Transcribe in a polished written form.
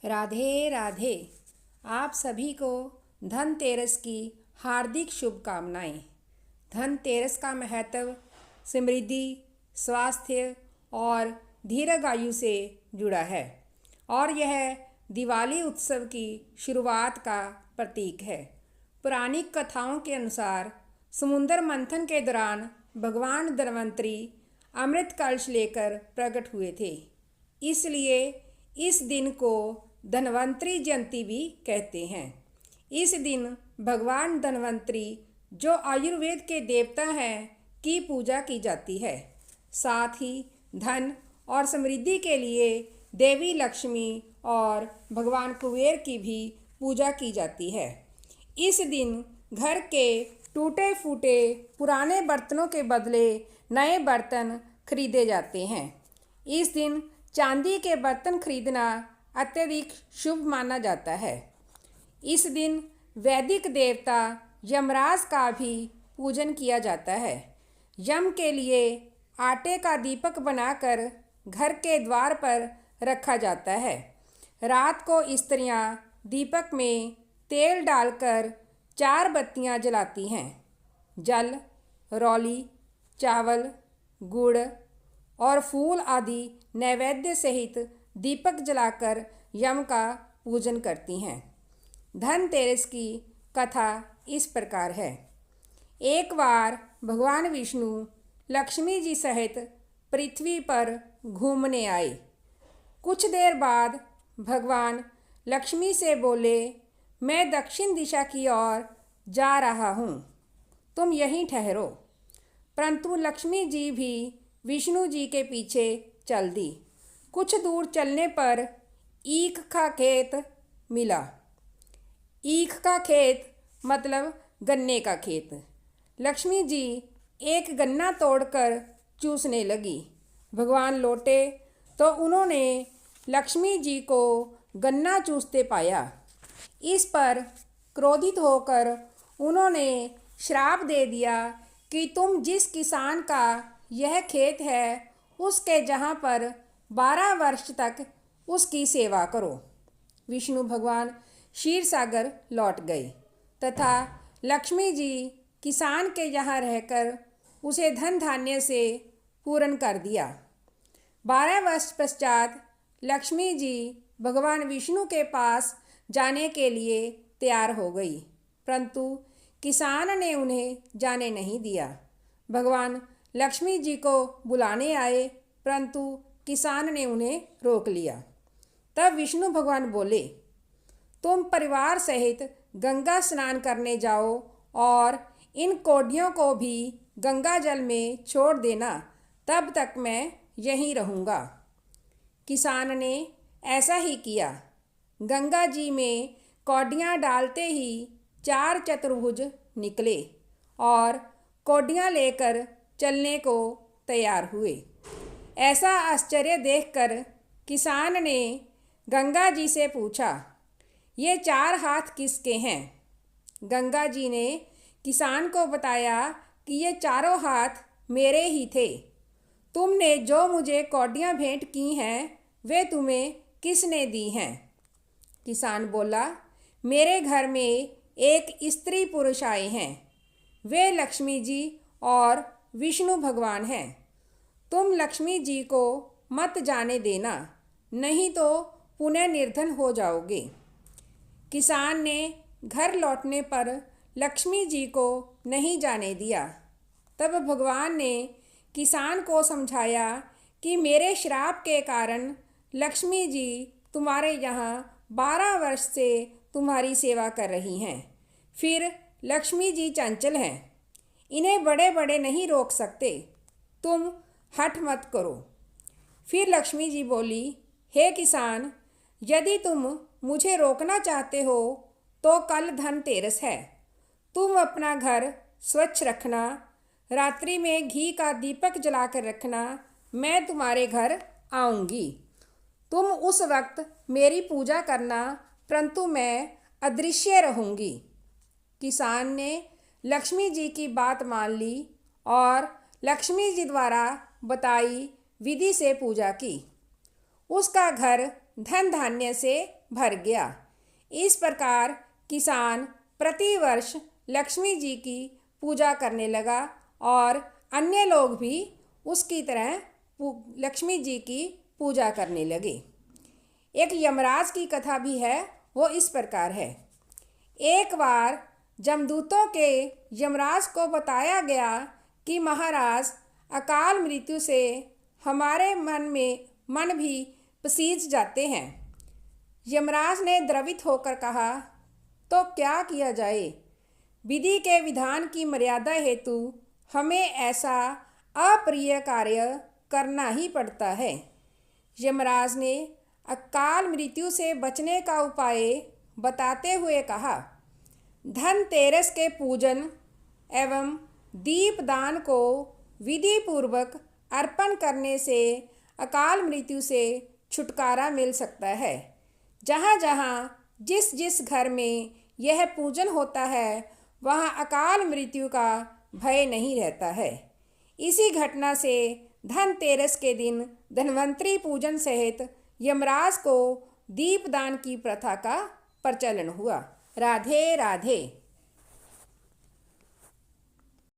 राधे राधे। आप सभी को धनतेरस की हार्दिक शुभकामनाएं। धनतेरस का महत्व समृद्धि, स्वास्थ्य और दीर्घायु से जुड़ा है और यह दिवाली उत्सव की शुरुआत का प्रतीक है। पौराणिक कथाओं के अनुसार समुद्र मंथन के दौरान भगवान धन्वंतरी अमृत कलश लेकर प्रकट हुए थे, इसलिए इस दिन को धन्वंतरी जयंती भी कहते हैं। इस दिन भगवान धन्वंतरी, जो आयुर्वेद के देवता हैं, की पूजा की जाती है। साथ ही धन और समृद्धि के लिए देवी लक्ष्मी और भगवान कुबेर की भी पूजा की जाती है। इस दिन घर के टूटे फूटे पुराने बर्तनों के बदले नए बर्तन खरीदे जाते हैं। इस दिन चांदी के बर्तन खरीदना अत्यधिक शुभ माना जाता है। इस दिन वैदिक देवता यमराज का भी पूजन किया जाता है। यम के लिए आटे का दीपक बनाकर घर के द्वार पर रखा जाता है। रात को स्त्रियां दीपक में तेल डालकर 4 बत्तियां जलाती हैं। जल, रौली, चावल, गुड़ और फूल आदि नैवेद्य सहित दीपक जलाकर यम का पूजन करती हैं। धनतेरस की कथा इस प्रकार है। एक बार भगवान विष्णु लक्ष्मी जी सहित पृथ्वी पर घूमने आए। कुछ देर बाद भगवान लक्ष्मी से बोले, मैं दक्षिण दिशा की ओर जा रहा हूँ, तुम यहीं ठहरो। परंतु लक्ष्मी जी भी विष्णु जी के पीछे चल दी। कुछ दूर चलने पर ईख का खेत मिला। ईख का खेत मतलब गन्ने का खेत। लक्ष्मी जी एक गन्ना तोड़कर चूसने लगी। भगवान लौटे तो उन्होंने लक्ष्मी जी को गन्ना चूसते पाया। इस पर क्रोधित होकर उन्होंने श्राप दे दिया कि तुम जिस किसान का यह खेत है, उसके जहाँ पर 12 वर्ष तक उसकी सेवा करो। विष्णु भगवान क्षीर सागर लौट गए तथा लक्ष्मी जी किसान के यहाँ रहकर उसे धन धान्य से पूर्ण कर दिया। 12 वर्ष पश्चात लक्ष्मी जी भगवान विष्णु के पास जाने के लिए तैयार हो गई, परंतु किसान ने उन्हें जाने नहीं दिया। भगवान लक्ष्मी जी को बुलाने आए, परंतु किसान ने उन्हें रोक लिया। तब विष्णु भगवान बोले, तुम परिवार सहित गंगा स्नान करने जाओ और इन कौडियों को भी गंगा जल में छोड़ देना, तब तक मैं यहीं रहूँगा। किसान ने ऐसा ही किया। गंगा जी में कौडियाँ डालते ही 4 चतुर्भुज निकले और कौडियाँ लेकर चलने को तैयार हुए। ऐसा आश्चर्य देखकर किसान ने गंगा जी से पूछा, ये 4 हाथ किसके हैं? गंगा जी ने किसान को बताया कि ये चारों हाथ मेरे ही थे। तुमने जो मुझे कौडियाँ भेंट की हैं, वे तुम्हें किसने दी हैं? किसान बोला, मेरे घर में एक स्त्री पुरुष आए हैं। वे लक्ष्मी जी और विष्णु भगवान हैं। तुम लक्ष्मी जी को मत जाने देना, नहीं तो पुनः निर्धन हो जाओगे। किसान ने घर लौटने पर लक्ष्मी जी को नहीं जाने दिया। तब भगवान ने किसान को समझाया कि मेरे श्राप के कारण लक्ष्मी जी तुम्हारे यहाँ 12 वर्ष से तुम्हारी सेवा कर रही हैं। फिर लक्ष्मी जी चंचल हैं, इन्हें बड़े बड़े नहीं रोक सकते, तुम हठ मत करो। फिर लक्ष्मी जी बोली, हे किसान, यदि तुम मुझे रोकना चाहते हो तो कल धनतेरस है। तुम अपना घर स्वच्छ रखना, रात्रि में घी का दीपक जलाकर रखना, मैं तुम्हारे घर आऊँगी। तुम उस वक्त मेरी पूजा करना, परंतु मैं अदृश्य रहूँगी। किसान ने लक्ष्मी जी की बात मान ली और लक्ष्मी जी द्वारा बताई विधि से पूजा की। उसका घर धन धान्य से भर गया। इस प्रकार किसान प्रतिवर्ष लक्ष्मी जी की पूजा करने लगा और अन्य लोग भी उसकी तरह लक्ष्मी जी की पूजा करने लगे। एक यमराज की कथा भी है, वो इस प्रकार है। एक बार जमदूतों के यमराज को बताया गया कि महाराज, अकाल मृत्यु से हमारे मन भी पसीज जाते हैं। यमराज ने द्रवित होकर कहा, तो क्या किया जाए? विधि के विधान की मर्यादा हेतु हमें ऐसा अप्रिय कार्य करना ही पड़ता है। यमराज ने अकाल मृत्यु से बचने का उपाय बताते हुए कहा, धनतेरस के पूजन एवं दीपदान को विधि पूर्वक अर्पण करने से अकाल मृत्यु से छुटकारा मिल सकता है। जहाँ जहाँ जिस जिस घर में यह पूजन होता है वहाँ अकाल मृत्यु का भय नहीं रहता है। इसी घटना से धनतेरस के दिन धन्वंतरी पूजन सहित यमराज को दीपदान की प्रथा का प्रचलन हुआ। राधे राधे।